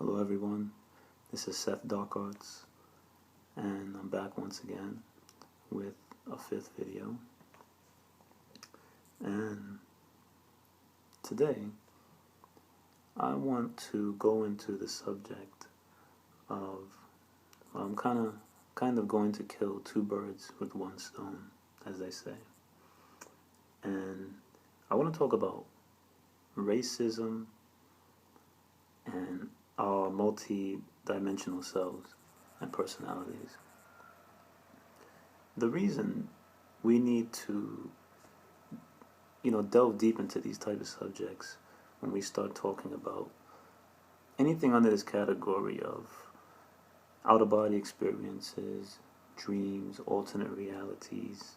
Hello everyone, this is Seth Dark Arts, and I'm back once again with a fifth video. And today I want to go into the subject of I'm kind of going to kill two birds with one stone, as they say. And I want to talk about racism and our multi-dimensional selves and personalities. The reason we need to, delve deep into these type of subjects when we start talking about anything under this category of out-of-body experiences, dreams, alternate realities.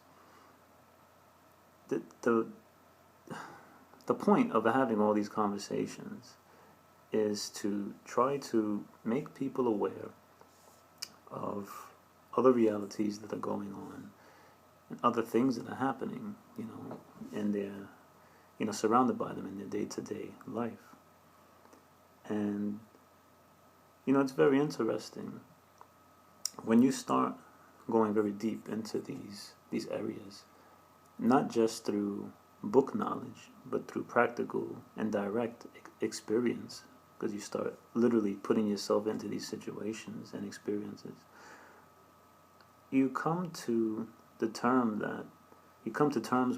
The point of having all these conversations is to try to make people aware of other realities that are going on and other things that are happening, in their, surrounded by them in their day-to-day life. And, it's very interesting when you start going very deep into these areas, not just through book knowledge, but through practical and direct experience, because you start literally putting yourself into these situations and experiences. You come to terms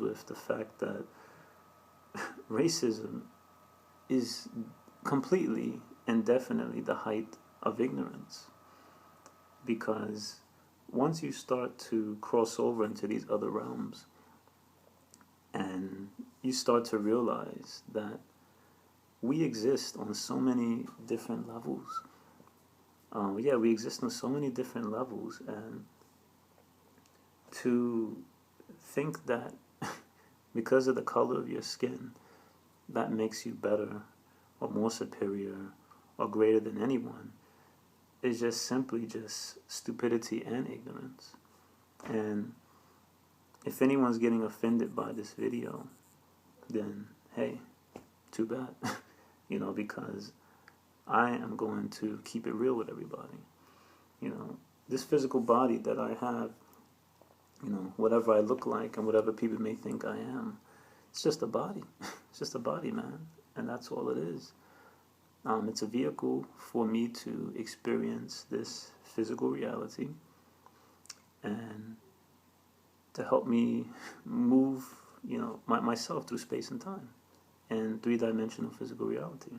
with the fact that racism is completely and definitely the height of ignorance, because once you start to cross over into these other realms and you start to realize that we exist on so many different levels. We exist on so many different levels, and to think that because of the color of your skin, that makes you better or more superior or greater than anyone is just simply just stupidity and ignorance. And if anyone's getting offended by this video, then hey, too bad. Because I am going to keep it real with everybody. This physical body that I have, whatever I look like and whatever people may think I am, it's just a body. It's just a body, man. And that's all it is. It's a vehicle for me to experience this physical reality and to help me move, myself through space and time and three-dimensional physical reality.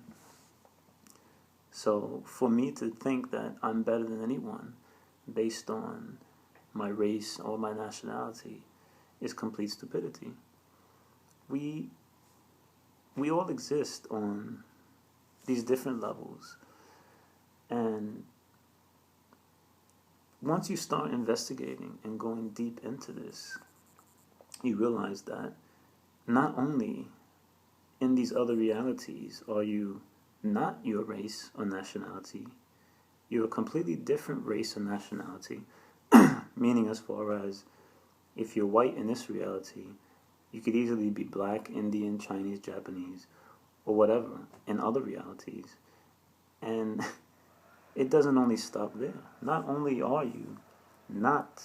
So for me to think that I'm better than anyone based on my race or my nationality is complete stupidity. We all exist on these different levels, and once you start investigating and going deep into this, you realize that not only in these other realities are you not your race or nationality, you're a completely different race or nationality, meaning as far as if you're white in this reality, you could easily be black, Indian, Chinese, Japanese, or whatever in other realities. And it doesn't only stop there. Not only are you not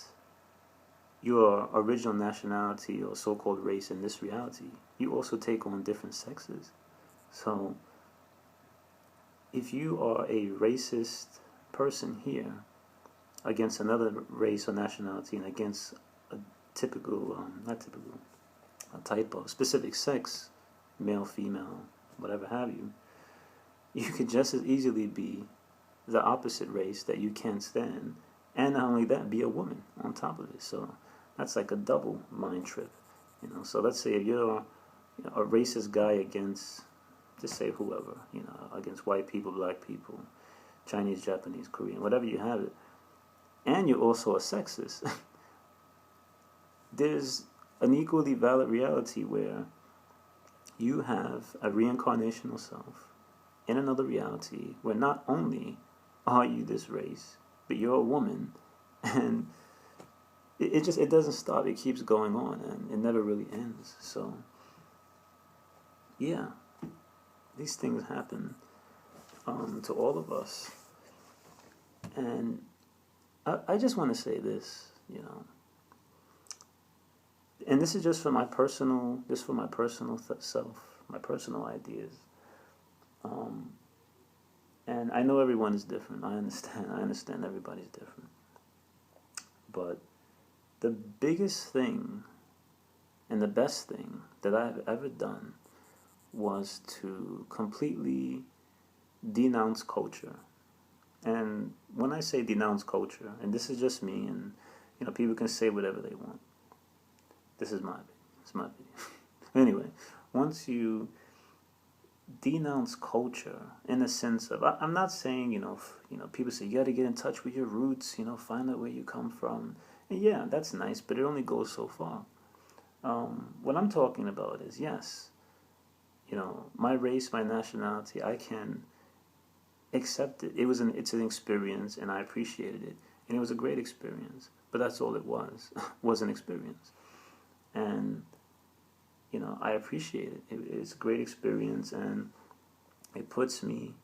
your original nationality or so-called race in this reality, you also take on different sexes. So if you are a racist person here against another race or nationality and against a typical, a type of specific sex, male, female, whatever have you, you could just as easily be the opposite race that you can't stand, and not only that, be a woman on top of it. So that's like a double mind trip, So let's say if you're a racist guy against, just say whoever, against white people, black people, Chinese, Japanese, Korean, whatever you have it, and you're also a sexist, there's an equally valid reality where you have a reincarnational self in another reality where not only are you this race, but you're a woman, and it doesn't stop. It keeps going on, and it never really ends. So yeah, these things happen to all of us. And I just want to say this, you know, and this is just for my personal, self, my personal ideas. And I know everyone is different. I understand everybody's different. But the biggest thing and the best thing that I've ever done was to completely denounce culture. And when I say denounce culture, and this is just me, and you know, people can say whatever they want. This is my opinion. It's my opinion. Anyway, once you denounce culture in the sense of, I'm not saying, you know, people say you got to get in touch with your roots, you know, find out where you come from. And yeah, that's nice, but it only goes so far. What I'm talking about is, yes, you know, my race, my nationality, I can accept it. It's an experience, and I appreciated it, and it was a great experience. But that's all it was an experience, and you know, I appreciate it. It's a great experience, and it puts me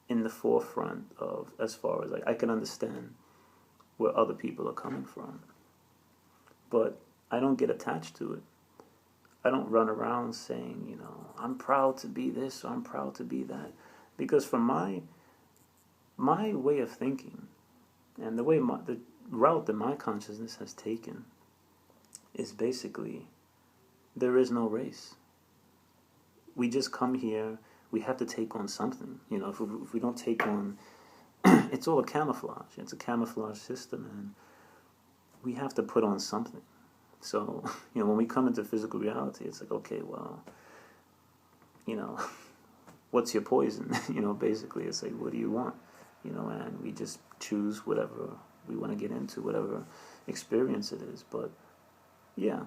in the forefront of, as far as like I can understand where other people are coming from. But I don't get attached to it. I don't run around saying, you know, I'm proud to be this or I'm proud to be that. Because from my way of thinking and the route that my consciousness has taken is basically there is no race. We just come here, we have to take on something. You know, if we don't take on, it's all a camouflage. It's a camouflage system, and we have to put on something. So, you know, when we come into physical reality, it's like, okay, well, you know, what's your poison? You know, basically, it's like, what do you want? You know, and we just choose whatever we want to get into, whatever experience it is. But, yeah,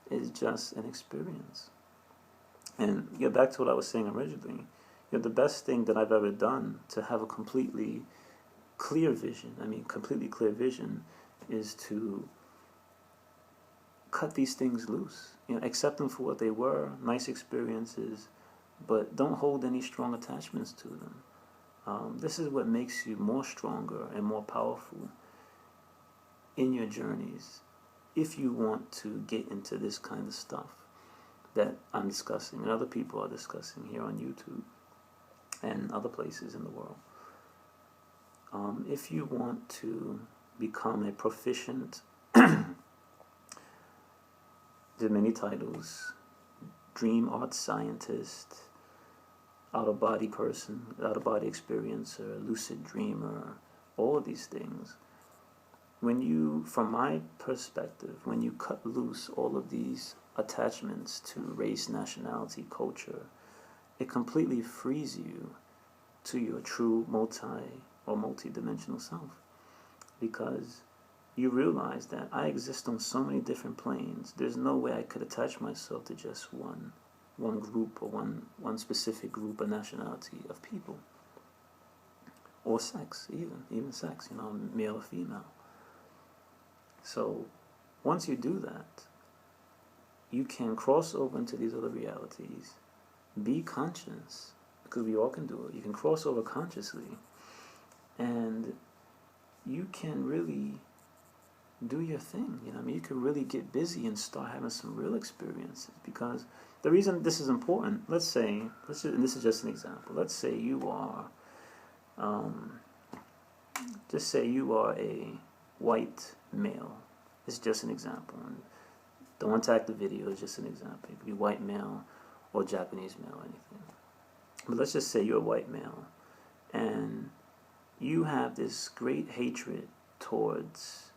it's just an experience. And, yeah, back to what I was saying originally, you know, the best thing that I've ever done to have a completely clear vision, is to cut these things loose. You know, accept them for what they were, nice experiences, but don't hold any strong attachments to them. This is what makes you more stronger and more powerful in your journeys if you want to get into this kind of stuff that I'm discussing and other people are discussing here on YouTube and other places in the world. If you want to become a proficient, there are many titles, dream art scientist, out-of-body person, out-of-body experiencer, lucid dreamer, all of these things. When you, from my perspective, when you cut loose all of these attachments to race, nationality, culture, it completely frees you to your true multidimensional self. Because you realize that I exist on so many different planes. There's no way I could attach myself to just one group or one specific group or nationality of people. Or sex, even sex, you know, male or female. So once you do that, you can cross over into these other realities, be conscious, because we all can do it. You can cross over consciously, and you can really do your thing. You know, I mean, you can really get busy and start having some real experiences. Because the reason this is important, and this is just an example. Let's say you are, just say you are a white male. It's just an example. And don't attack the video. It's just an example. It could be white male or Japanese male, or anything. But let's just say you're a white male, and you have this great hatred towards,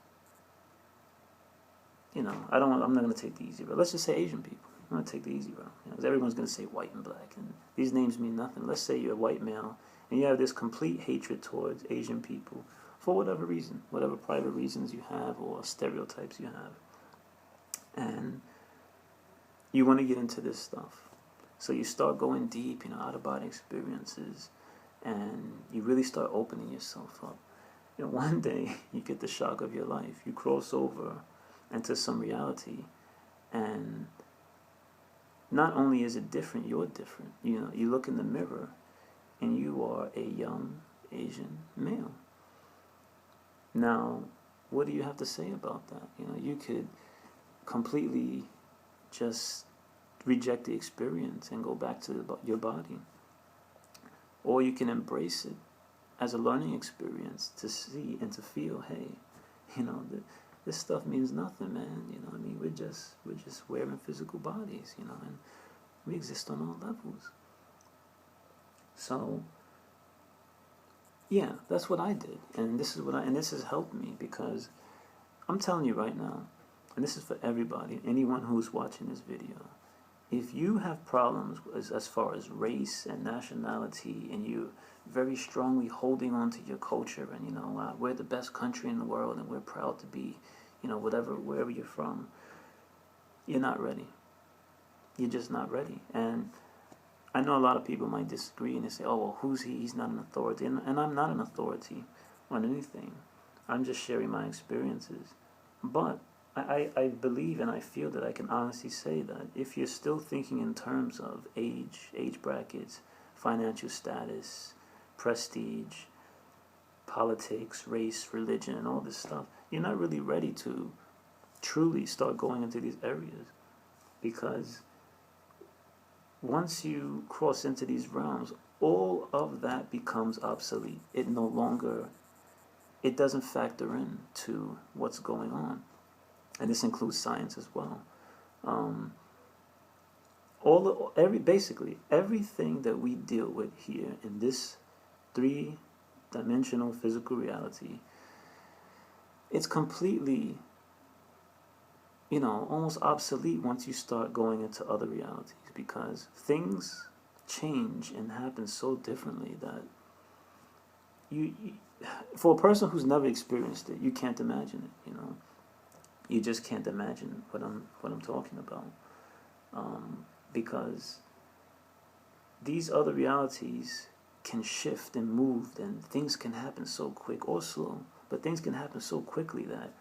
you know, I'm not going to take the easy route. Let's just say Asian people. I'm going to take the easy route. You know, 'cause everyone's going to say white and black, and these names mean nothing. Let's say you're a white male, and you have this complete hatred towards Asian people for whatever reason, whatever private reasons you have or stereotypes you have. And you want to get into this stuff. So you start going deep, you know, out-of-body experiences, and you really start opening yourself up. You know, one day you get the shock of your life. You cross over into some reality, and not only is it different, you're different. You know, you look in the mirror, and you are a young Asian male. Now, what do you have to say about that? You know, you could completely just reject the experience and go back to your body. Or you can embrace it as a learning experience to see and to feel, hey, you know, this stuff means nothing, man. You know, I mean, we're just wearing physical bodies, you know, and we exist on all levels. So, yeah, that's what I did, and this has helped me, because I'm telling you right now, and this is for everybody, anyone who's watching this video. If you have problems as far as race and nationality, and you're very strongly holding on to your culture, and you know, we're the best country in the world, and we're proud to be, you know, wherever you're from, you're not ready. You're just not ready. And I know a lot of people might disagree, and they say, oh, well, who's he? He's not an authority. And I'm not an authority on anything. I'm just sharing my experiences. But I believe and I feel that I can honestly say that if you're still thinking in terms of age brackets, financial status, prestige, politics, race, religion, and all this stuff, you're not really ready to truly start going into these areas. Because once you cross into these realms, all of that becomes obsolete. It doesn't factor in to what's going on. And this includes science as well. Basically everything that we deal with here in this 3-dimensional physical reality, it's completely, you know, almost obsolete once you start going into other realities, because things change and happen so differently that you for a person who's never experienced it, you can't imagine it, you know. You just can't imagine what I'm talking about, because these other realities can shift and move, and things can happen so quick or slow, but things can happen so quickly that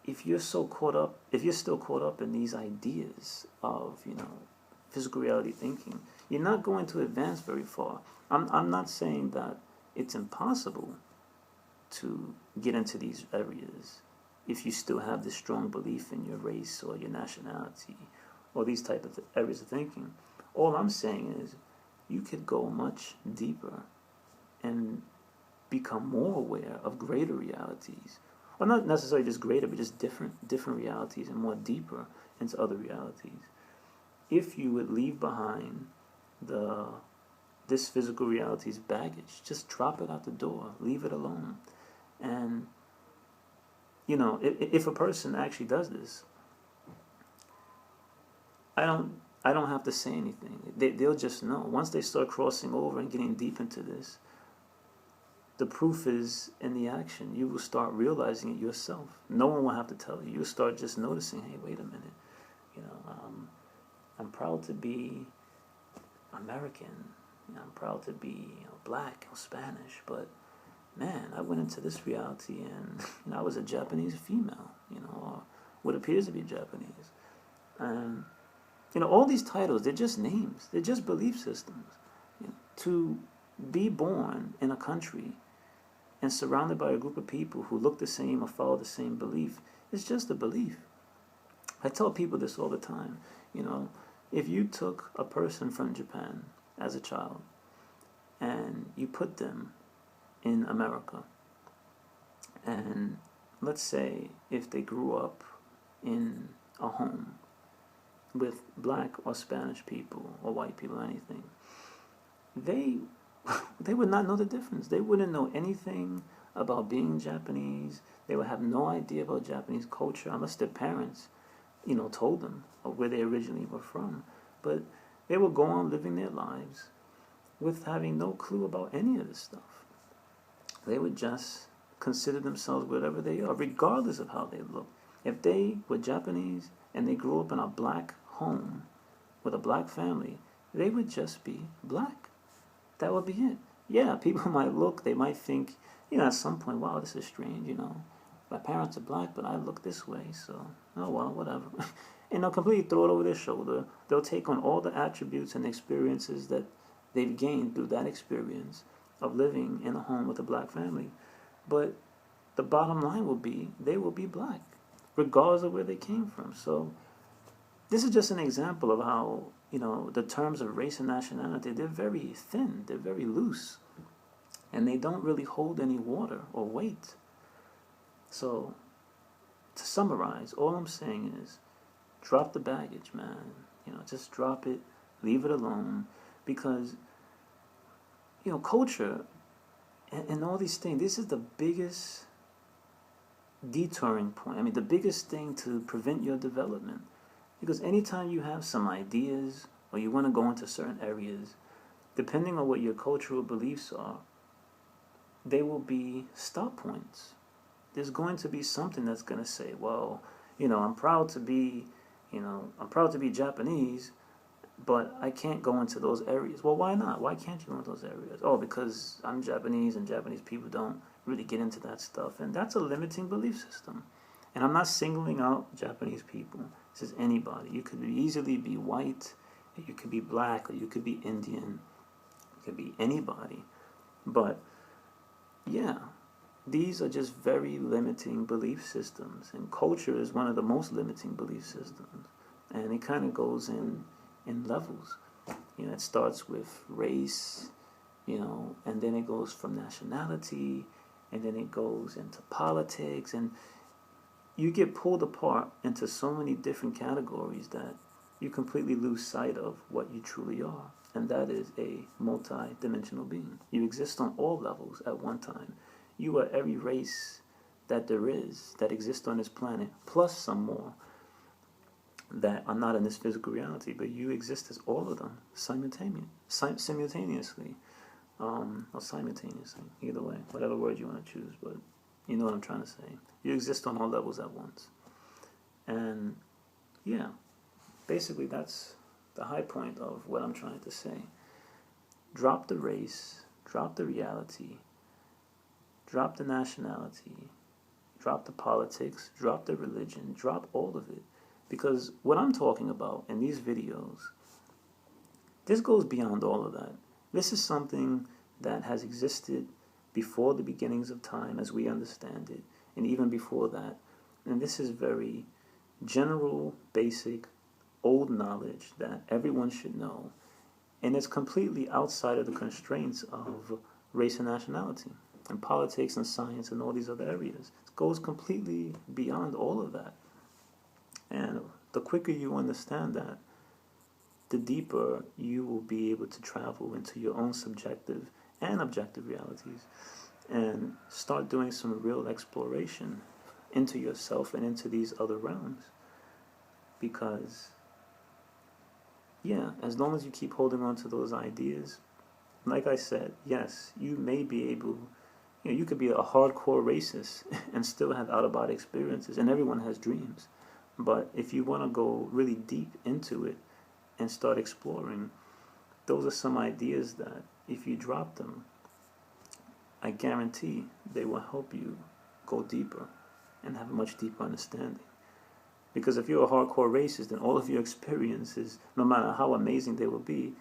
if you're still caught up in these ideas of, you know, physical reality thinking, you're not going to advance very far. I'm not saying that it's impossible to get into these areas if you still have this strong belief in your race or your nationality or these type of areas of thinking. All I'm saying is you could go much deeper and become more aware of greater realities. Well, not necessarily just greater, but just different realities, and more deeper into other realities. If you would leave behind this physical reality's baggage, just drop it out the door, leave it alone. And, you know, if a person actually does this, I don't have to say anything. They'll just know. Once they start crossing over and getting deep into this, the proof is in the action. You will start realizing it yourself. No one will have to tell you. You'll start just noticing, hey, wait a minute. You know, I'm proud to be American. You know, I'm proud to be, you know, black or Spanish. But, man, I went into this reality and, you know, I was a Japanese female, you know, or what appears to be Japanese. And, you know, all these titles, they're just names. They're just belief systems. You know, to be born in a country and surrounded by a group of people who look the same or follow the same belief, it's just a belief. I tell people this all the time. You know, if you took a person from Japan as a child and you put them in America, and let's say if they grew up in a home with black or Spanish people or white people or anything, they would not know the difference. They wouldn't know anything about being Japanese. They would have no idea about Japanese culture unless their parents, you know, told them of where they originally were from. But they would go on living their lives with having no clue about any of this stuff. They would just consider themselves whatever they are, regardless of how they look. If they were Japanese and they grew up in a black home with a black family, they would just be black. That would be it. Yeah, people might look, they might think, you know, at some point, wow, this is strange, you know. My parents are black, but I look this way, so, oh well, whatever. And they'll completely throw it over their shoulder. They'll take on all the attributes and experiences that they've gained through that experience of living in a home with a black family. But the bottom line will be they will be black, regardless of where they came from. So this is just an example of how, the terms of race and nationality, they're very thin, they're very loose, and they don't really hold any water or weight. So to summarize, all I'm saying is drop the baggage, man. Just drop it, leave it alone, because culture and all these things, this is the biggest detouring point. I mean, the biggest thing to prevent your development. Because anytime you have some ideas or you want to go into certain areas, depending on what your cultural beliefs are, they will be stop points. There's going to be something that's going to say, well, I'm proud to be Japanese, but I can't go into those areas. Well, why not? Why can't you go into those areas? Oh, because I'm Japanese and Japanese people don't really get into that stuff. And that's a limiting belief system. And I'm not singling out Japanese people. This is anybody. You could easily be white, you could be black, or you could be Indian. You could be anybody. But, yeah, these are just very limiting belief systems. And culture is one of the most limiting belief systems. And it kind of goes in levels. It starts with race, and then it goes from nationality, and then it goes into politics, and you get pulled apart into so many different categories that you completely lose sight of what you truly are, and that is a multi-dimensional being. You exist on all levels at one time. You are every race that there is, that exists on this planet, plus some more that are not in this physical reality, but you exist as all of them simultaneously, or simultaneously, either way, whatever word you want to choose, but you know what I'm trying to say. You exist on all levels at once. And yeah, basically that's the high point of what I'm trying to say. Drop the race, drop the reality, drop the nationality, drop the politics, drop the religion, drop all of it. Because what I'm talking about in these videos, this goes beyond all of that. This is something that has existed before the beginnings of time as we understand it, and even before that. And this is very general, basic, old knowledge that everyone should know. And it's completely outside of the constraints of race and nationality, and politics and science and all these other areas. It goes completely beyond all of that. And the quicker you understand that, the deeper you will be able to travel into your own subjective and objective realities and start doing some real exploration into yourself and into these other realms. Because, yeah, as long as you keep holding on to those ideas, like I said, yes, you may be able, you could be a hardcore racist and still have out-of-body experiences, and everyone has dreams. But if you want to go really deep into it and start exploring, those are some ideas that if you drop them, I guarantee they will help you go deeper and have a much deeper understanding. Because if you're a hardcore racist, then all of your experiences, no matter how amazing they will be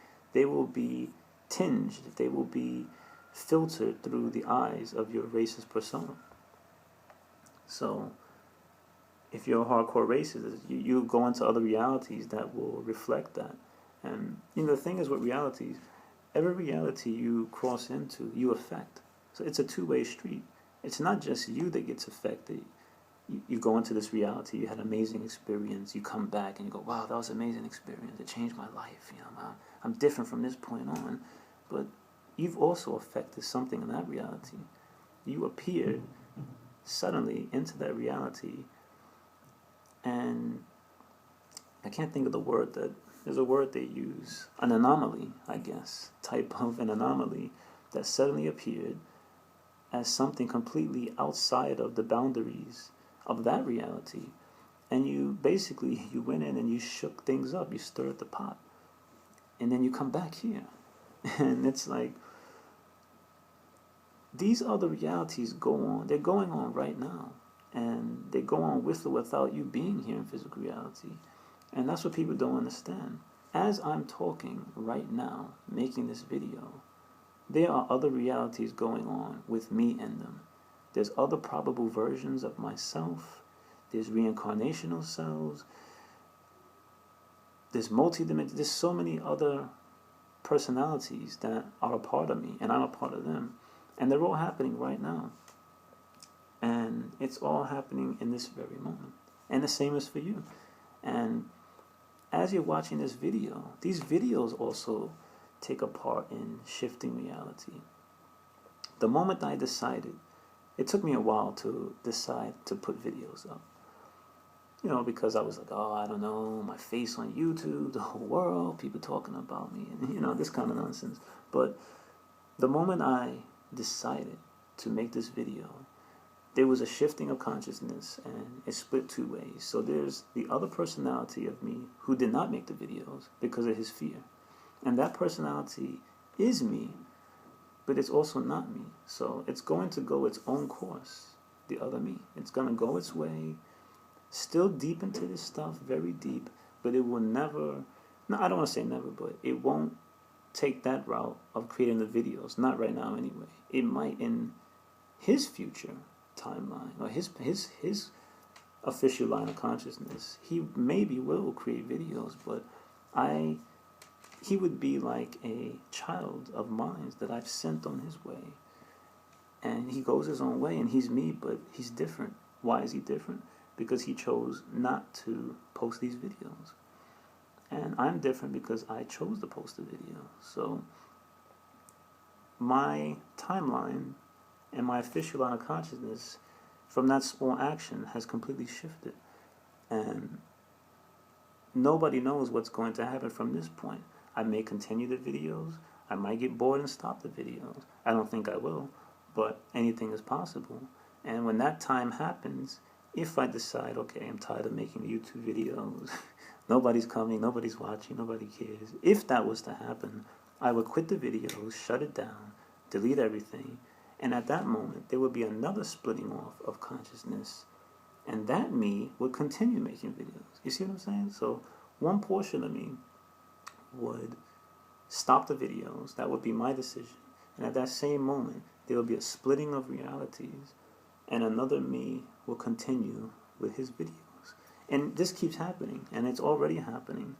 tinged, they will be filtered through the eyes of your racist persona. So if you're a hardcore racist, you go into other realities that will reflect that. And the thing is with realities, every reality you cross into, you affect. So it's a two-way street. It's not just you that gets affected. You go into this reality, you had an amazing experience, you come back and you go, wow, that was an amazing experience, it changed my life, I'm different from this point on. But you've also affected something in that reality. You appeared suddenly into that reality, and I can't think of the word there's a word they use, an anomaly, I guess, type of an anomaly that suddenly appeared as something completely outside of the boundaries of that reality. And you went in and you shook things up, you stirred the pot, and then you come back here. And it's like, these other realities go on, they're going on right now. And they go on with or without you being here in physical reality. And that's what people don't understand. as I'm talking right now, making this video, there are other realities going on with me in them. There's other probable versions of myself. There's reincarnational selves. There's multidimensional. There's so many other personalities that are a part of me, and I'm a part of them. And they're all happening right now. And it's all happening in this very moment. And the same is for you. And as you're watching this video, these videos also take a part in shifting reality. The moment I decided, it took me a while to decide to put videos up. You know, because I was like, oh, I don't know, my face on YouTube, the whole world, people talking about me, and, you know, this kind of nonsense. But the moment I decided to make this video, there was a shifting of consciousness, and it split two ways. So there's the other personality of me who did not make the videos because of his fear. And that personality is me, but it's also not me. So it's going to go its own course, the other me. It's going to go its way, still deep into this stuff, very deep, but it will never, no, I don't want to say never, but it won't take that route of creating the videos. Not right now anyway. It might in his future timeline, or his official line of consciousness, he maybe will create videos, but he would be like a child of mine that I've sent on his way, and he goes his own way, and he's me, but he's different. Why is he different? Because he chose not to post these videos, and I'm different because I chose to post the video. So my timeline and my official line of consciousness from that small action has completely shifted. And nobody knows what's going to happen from this point. I may continue the videos. I might get bored and stop the videos. I don't think I will, but anything is possible. And when that time happens, if I decide, okay, I'm tired of making YouTube videos, nobody's coming, nobody's watching, nobody cares. If that was to happen, I would quit the videos, shut it down, delete everything, and at that moment, there would be another splitting off of consciousness, and that me would continue making videos. You see what I'm saying? So one portion of me would stop the videos. That would be my decision. And at that same moment, there would be a splitting of realities, and another me will continue with his videos. And this keeps happening, and it's already happening.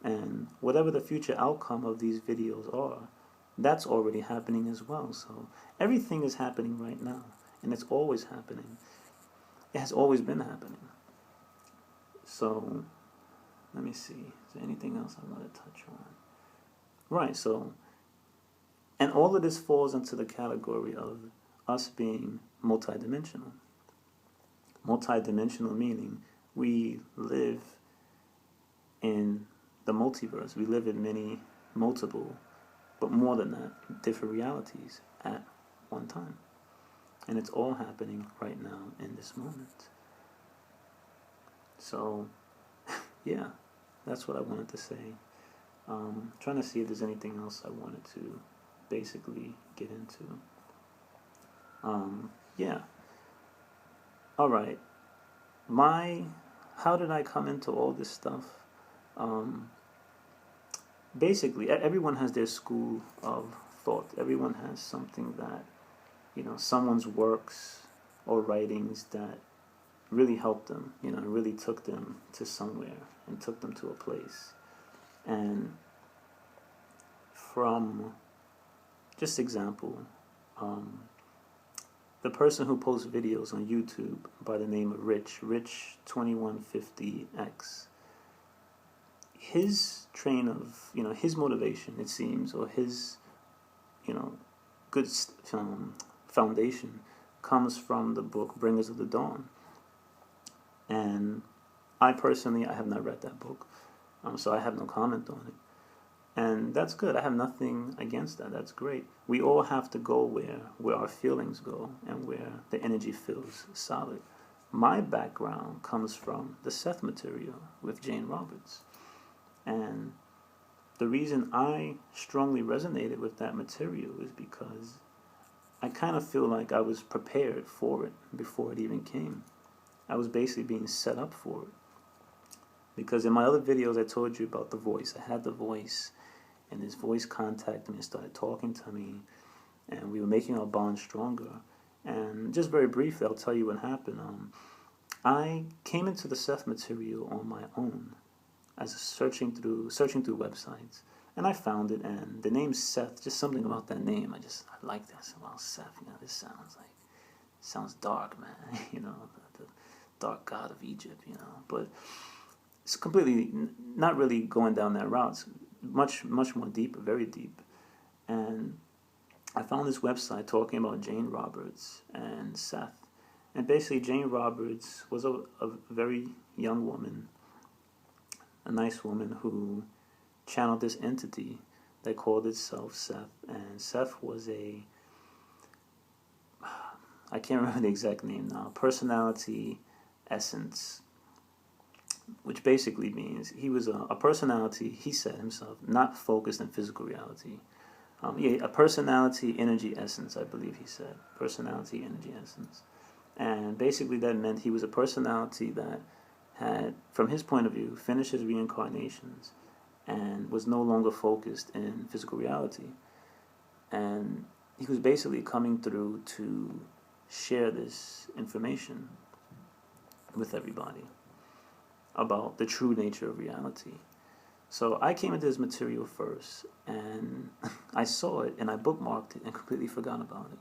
And whatever the future outcome of these videos are, that's already happening as well. So everything is happening right now, and it's always happening. It has always been happening. So let me see. Is there anything else I want to touch on? Right, so, and all of this falls into the category of us being multidimensional. Multidimensional meaning we live in the multiverse. We live in many, multiple, but more than that, different realities at one time. And it's all happening right now in this moment. So, yeah, that's what I wanted to say. Trying to see if there's anything else I wanted to basically get into. Yeah. All right. How did I come into all this stuff? Basically, everyone has their school of thought. Everyone has something that, someone's works or writings that really helped them, really took them to somewhere and took them to a place. And from, just example, the person who posts videos on YouTube by the name of Rich2150X, his train of, his motivation, it seems, or his, good foundation comes from the book Bringers of the Dawn. And I personally have not read that book, so I have no comment on it. And that's good. I have nothing against that. That's great. We all have to go where our feelings go and where the energy feels solid. My background comes from the Seth material with Jane Roberts. And the reason I strongly resonated with that material is because I kind of feel like I was prepared for it before it even came. I was basically being set up for it. Because in my other videos, I told you about the voice. I had the voice, and this voice contacted me and started talking to me, and we were making our bond stronger. And just very briefly, I'll tell you what happened. I came into the Seth material on my own, as searching through websites, and I found it. And the name Seth, just something about that name, I liked it. I said, "Wow, Seth, this sounds dark, man. The dark god of Egypt, But it's completely not really going down that route. It's much more deeper, very deep. And I found this website talking about Jane Roberts and Seth. And basically, Jane Roberts was a very young woman, a nice woman who channeled this entity that called itself Seth. And Seth was I can't remember the exact name now, personality essence, which basically means he was a personality, he said himself, not focused in physical reality. A personality energy essence, I believe he said. Personality energy essence. And basically that meant he was a personality that had, from his point of view, finished his reincarnations and was no longer focused in physical reality. And he was basically coming through to share this information with everybody about the true nature of reality. So I came into this material first, and I saw it, and I bookmarked it and completely forgot about it.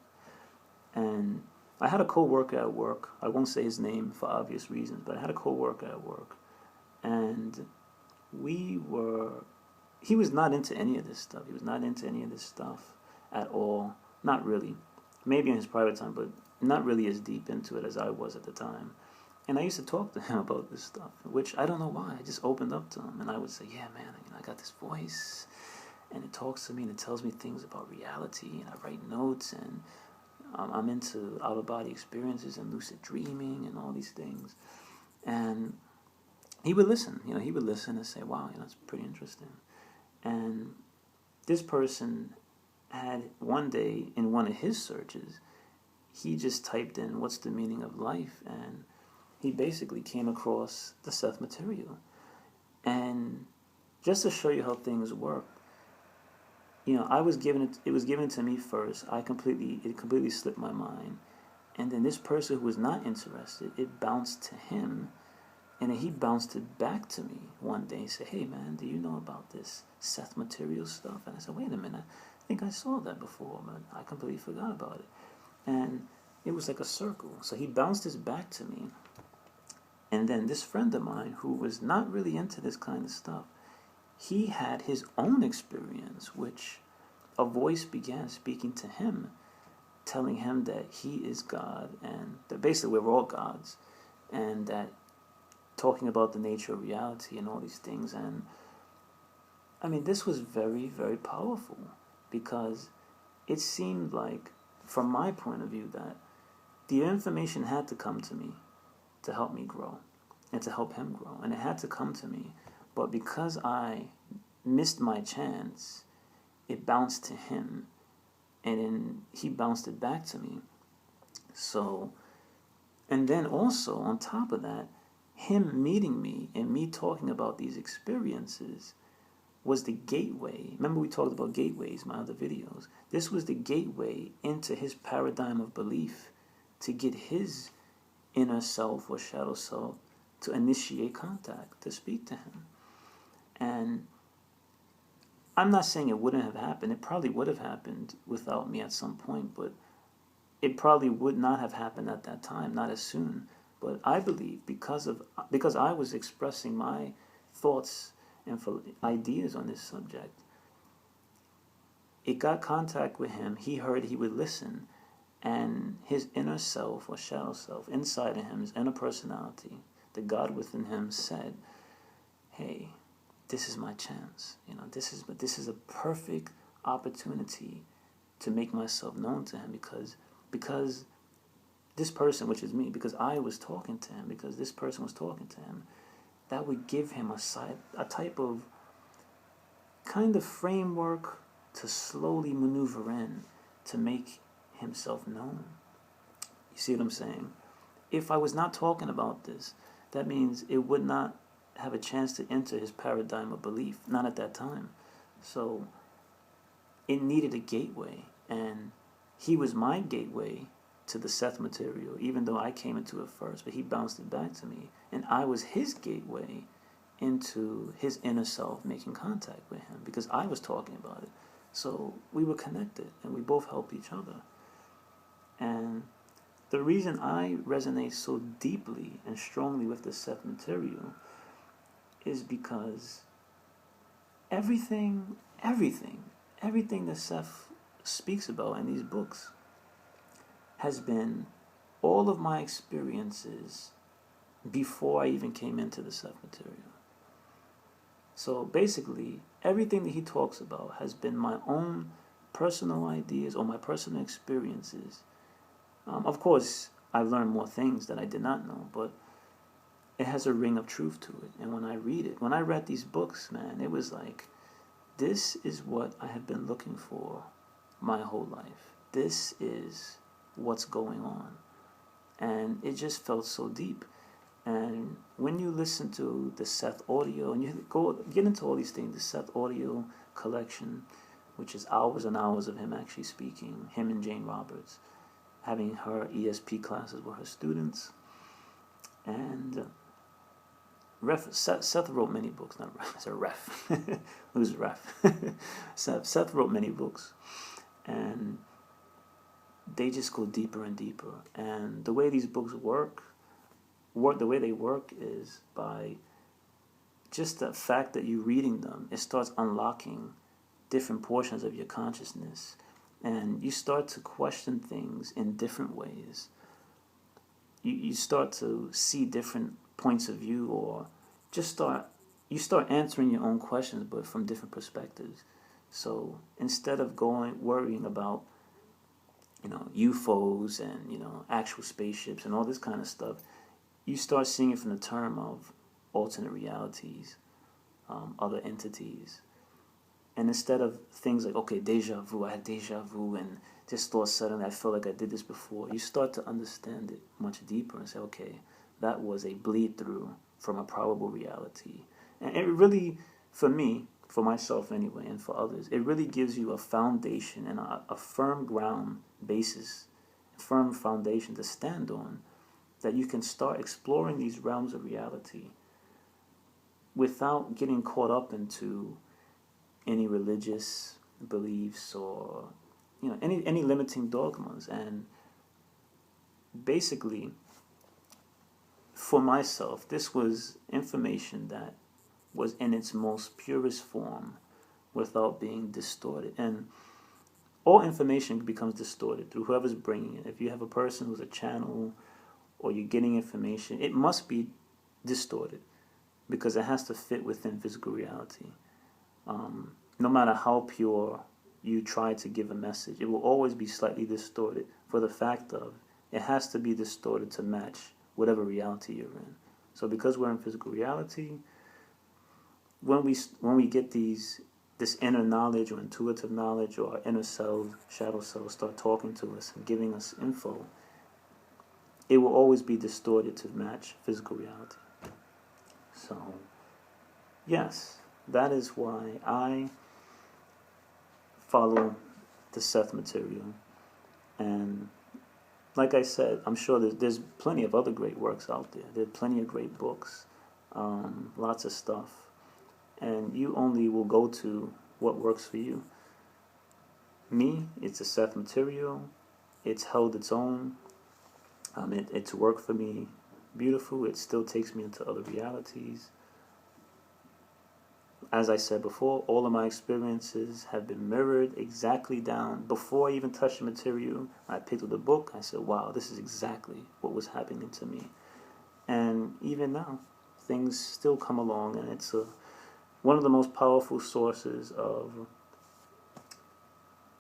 And I had a co-worker at work. I won't say his name for obvious reasons, but I had a co-worker at work, and he was not into any of this stuff. He was not into any of this stuff at all. Not really. Maybe in his private time, but not really as deep into it as I was at the time. And I used to talk to him about this stuff, which I don't know why. I just opened up to him, and I would say, "Yeah, man, I got this voice, and it talks to me, and it tells me things about reality, and I write notes, and I'm into out-of-body experiences and lucid dreaming and all these things." And he would listen. He would listen and say, "Wow, that's pretty interesting." And this person had one day in one of his searches, he just typed in, "What's the meaning of life?" And he basically came across the Seth material. And just to show you how things work, it was given to me first. It completely slipped my mind. And then this person who was not interested, it bounced to him, and then he bounced it back to me one day and said, "Hey man, do you know about this Seth material stuff?" And I said, "Wait a minute, I think I saw that before, but I completely forgot about it." And it was like a circle. So he bounced this back to me. And then this friend of mine, who was not really into this kind of stuff, he had his own experience, which a voice began speaking to him, telling him that he is God, and that basically we're all gods, and that talking about the nature of reality and all these things. And I mean, this was very, very powerful, because it seemed like, from my point of view, that the information had to come to me to help me grow and to help him grow, and it had to come to me. But because I missed my chance, it bounced to him, and then he bounced it back to me. So, and then also on top of that, him meeting me and me talking about these experiences was the gateway. Remember, we talked about gateways in my other videos. This was the gateway into his paradigm of belief to get his inner self or shadow self to initiate contact, to speak to him. And I'm not saying it wouldn't have happened. It probably would have happened without me at some point, but it probably would not have happened at that time, not as soon. But I believe because I was expressing my thoughts and ideas on this subject, it got contact with him. He heard, he would listen, and his inner self or shadow self inside of him, his inner personality, the God within him, said, "Hey, this is my chance. This is a perfect opportunity to make myself known to him, because this person, which is me, because I was talking to him, because this person was talking to him, that would give him a type of kind of framework to slowly maneuver in to make himself known." You see what I'm saying? If I was not talking about this, that means it would not have a chance to enter his paradigm of belief. Not at that time. So it needed a gateway, and he was my gateway to the Seth material, even though I came into it first, but he bounced it back to me, and I was his gateway into his inner self, making contact with him, because I was talking about it. So we were connected, and we both helped each other. And the reason I resonate so deeply and strongly with the Seth material is because everything that Seth speaks about in these books has been all of my experiences before I even came into the Seth material. So basically, everything that he talks about has been my own personal ideas or my personal experiences. Of course, I've learned more things that I did not know, but it has a ring of truth to it. And when I read these books, man, it was like, this is what I have been looking for my whole life. This is what's going on. And it just felt so deep. And when you listen to the Seth audio, and you get into all these things, the Seth audio collection, which is hours and hours of him actually speaking, him and Jane Roberts, having her ESP classes with her students. And Seth wrote many books, not Ref, it's a Ref. Who's Ref? Seth wrote many books. And they just go deeper and deeper. And the way these books work the way they work is by just the fact that you're reading them, it starts unlocking different portions of your consciousness. And you start to question things in different ways. You start to see different points of view, or you start answering your own questions, but from different perspectives. So instead of worrying about, UFOs and, actual spaceships and all this kind of stuff, you start seeing it from the term of alternate realities, other entities. And instead of things like, okay, deja vu, I had deja vu, and this thought suddenly I felt like I did this before, you start to understand it much deeper and say, okay, that was a bleed through from a probable reality. And it really, for me, for myself anyway, and for others, it really gives you a foundation and a firm ground basis, a firm foundation to stand on, that you can start exploring these realms of reality without getting caught up into any religious beliefs or any limiting dogmas. And basically, for myself, this was information that was in its most purest form without being distorted. And all information becomes distorted through whoever's bringing it. If you have a person who's a channel, or you're getting information, it must be distorted because it has to fit within physical reality. No matter how pure you try to give a message, it will always be slightly distorted for the fact of it has to be distorted to match whatever reality you're in. So because we're in physical reality, when we get this inner knowledge or intuitive knowledge, or our inner selves, shadow selves, start talking to us and giving us info, it will always be distorted to match physical reality. So, yes, that is why I follow the Seth material. And like I said, I'm sure there's plenty of other great works out there. There are plenty of great books, lots of stuff. And you only will go to what works for you. Me, it's the Seth material. It's held its own. It's worked for me beautiful. It still takes me into other realities. As I said before, all of my experiences have been mirrored exactly down. Before I even touched the material, I picked up the book. I said, wow, this is exactly what was happening to me. And even now, things still come along, and it's one of the most powerful sources of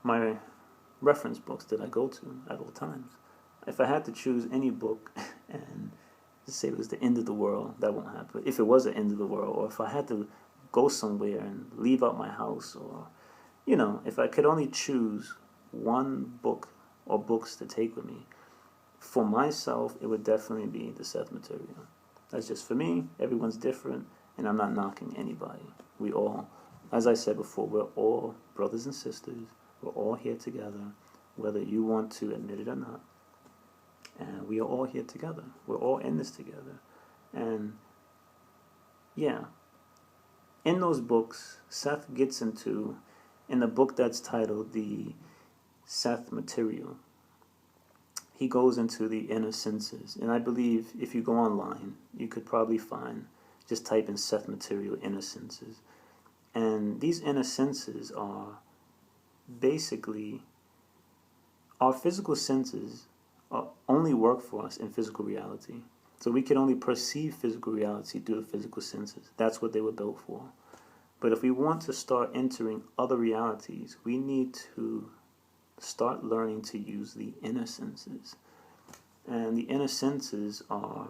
my reference books that I go to at all times. If I had to choose any book and say it was the end of the world, that won't happen. If it was the end of the world, or if I had to go somewhere and leave out my house, or, if I could only choose one book or books to take with me, for myself, it would definitely be the Seth material. That's just for me. Everyone's different. And I'm not knocking anybody. We all, as I said before, we're all brothers and sisters. We're all here together, whether you want to admit it or not. And we are all here together. We're all in this together. And yeah, in those books, Seth gets into, in the book that's titled The Seth Material, he goes into the inner senses. And I believe if you go online, you could probably find, just type in Seth Material inner senses. And these inner senses are basically, our physical senses only work for us in physical reality. So we can only perceive physical reality through the physical senses. That's what they were built for. But if we want to start entering other realities, we need to start learning to use the inner senses. And the inner senses are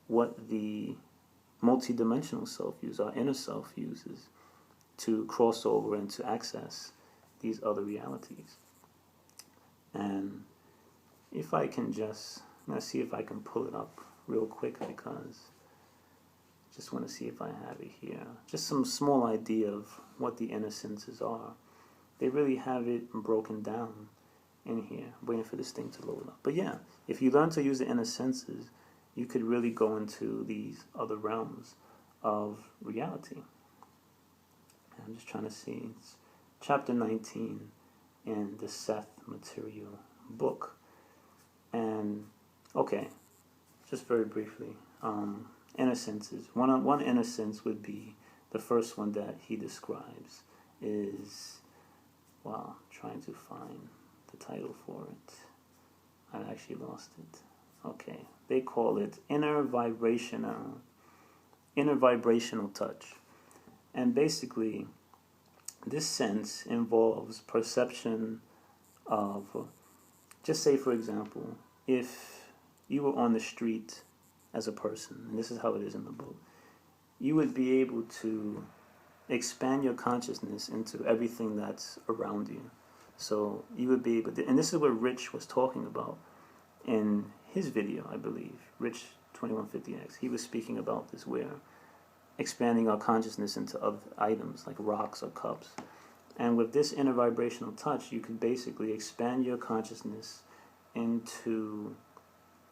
what the multidimensional self uses, our inner self uses, to cross over and to access these other realities. And if I can just, I'm going to see if I can pull it up real quick, because I just want to see if I have it here. Just some small idea of what the inner senses are. They really have it broken down in here. I'm waiting for this thing to load up. But yeah, if you learn to use the inner senses, you could really go into these other realms of reality. I'm just trying to see. It's chapter 19 in the Seth Material book. And, okay, just very briefly, inner senses. One inner sense would be, the first one that he describes is, wow, trying to find the title for it. I actually lost it. Okay, they call it inner vibrational touch. And basically, this sense involves perception of, just say for example, if you were on the street as a person, and this is how it is in the book, you would be able to expand your consciousness into everything that's around you. So you would be able to, and this is what Rich was talking about in his video, I believe, Rich 2150X. He was speaking about this, where expanding our consciousness into other items like rocks or cups. And with this inner vibrational touch, you could basically expand your consciousness into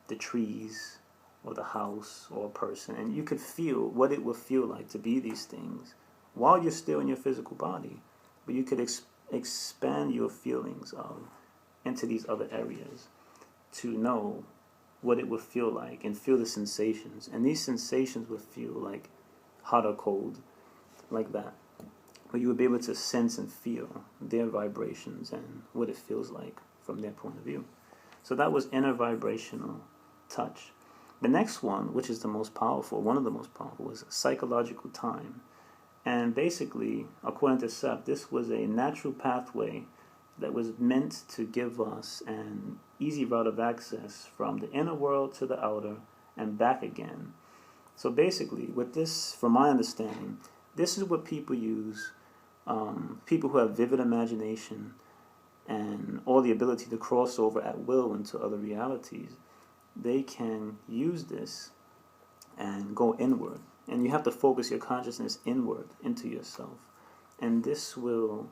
the trees or the house or a person, and you could feel what it would feel like to be these things while you're still in your physical body. But you could expand your feelings into these other areas to know what it would feel like and feel the sensations. And these sensations would feel like hot or cold, like that. But you would be able to sense and feel their vibrations and what it feels like from their point of view. So that was inner vibrational touch. The next one, which is the most powerful, one of the most powerful, was psychological time. And basically, according to Seth, this was a natural pathway that was meant to give us an easy route of access from the inner world to the outer and back again. So basically, with this, from my understanding, this is what people use, people who have vivid imagination and all the ability to cross over at will into other realities. They can use this and go inward. And you have to focus your consciousness inward into yourself. And this will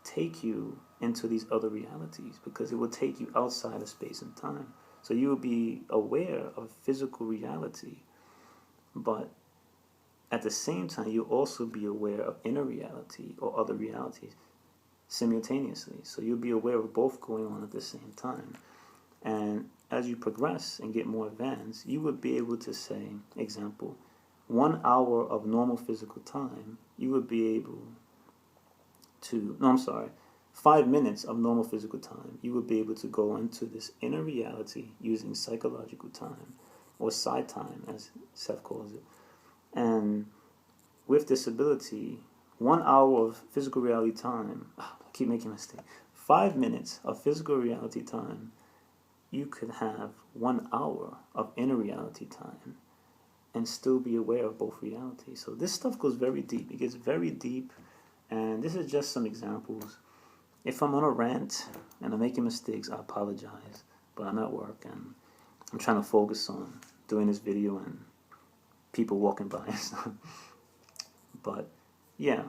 take you into these other realities, because it will take you outside of space and time. So you will be aware of physical reality, but at the same time, you'll also be aware of inner reality or other realities simultaneously. So you'll be aware of both going on at the same time. And as you progress and get more advanced, you would be able to say, example, 1 hour of normal physical time, you would be able to, 5 minutes of normal physical time, you would be able to go into this inner reality using psychological time, or psi time, as Seth calls it. And with this ability, 1 hour of physical reality time, I keep making a mistake, 5 minutes of physical reality time, you could have 1 hour of inner reality time and still be aware of both realities. So this stuff goes very deep. It gets very deep, and this is just some examples. If I'm on a rant and I'm making mistakes, I apologize, but I'm at work and I'm trying to focus on doing this video and people walking by and stuff. But yeah,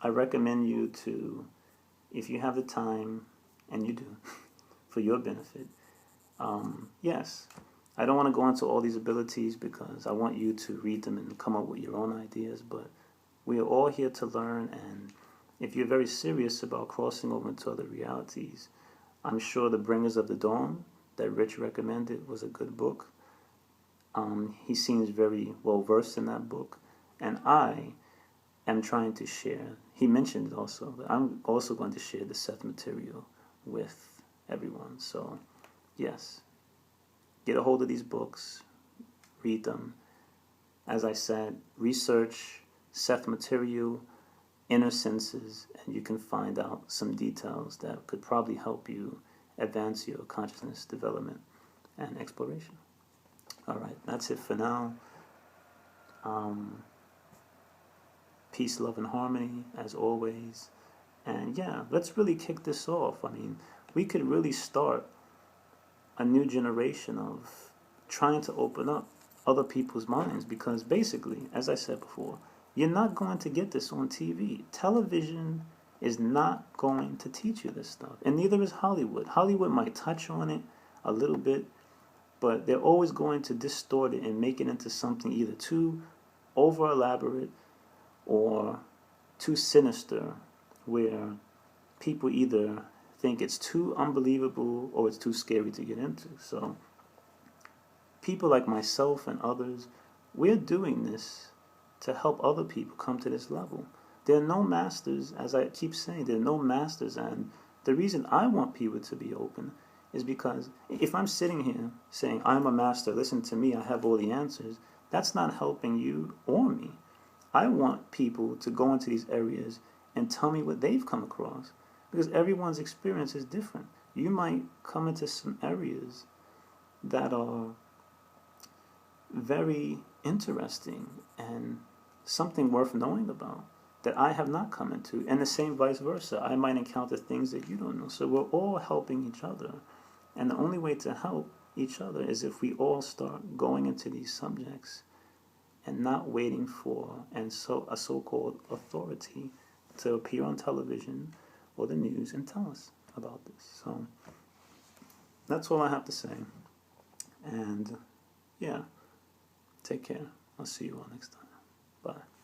I recommend you to, if you have the time, and you do, for your benefit, yes. I don't want to go into all these abilities because I want you to read them and come up with your own ideas, but we are all here to learn, and if you're very serious about crossing over into other realities, I'm sure The Bringers of the Dawn that Rich recommended was a good book. He seems very well versed in that book, and I am trying to share, he mentioned it also, but I'm also going to share the Seth material with everyone. So yes, get a hold of these books, read them. As I said, research Seth material, inner senses, and you can find out some details that could probably help you advance your consciousness development and exploration. All right, that's it for now. Peace, love, and harmony, as always. And yeah, let's really kick this off. I mean, we could really start a new generation of trying to open up other people's minds, because basically, as I said before, you're not going to get this on TV. Television is not going to teach you this stuff, and neither is Hollywood. Hollywood might touch on it a little bit, but they're always going to distort it and make it into something either too over elaborate or too sinister, where people either think it's too unbelievable or it's too scary to get into. So people like myself and others, we're doing this to help other people come to this level. There are no masters, as I keep saying, there are no masters, and the reason I want people to be open is because if I'm sitting here saying, I'm a master, listen to me, I have all the answers, that's not helping you or me. I want people to go into these areas and tell me what they've come across, because everyone's experience is different. You might come into some areas that are very interesting and something worth knowing about that I have not come into, and the same vice versa. I might encounter things that you don't know. So we're all helping each other, and the only way to help each other is if we all start going into these subjects and not waiting for a so-called authority to appear on television or the news and tell us about this. So that's all I have to say. And yeah, take care. I'll see you all next time. Bye.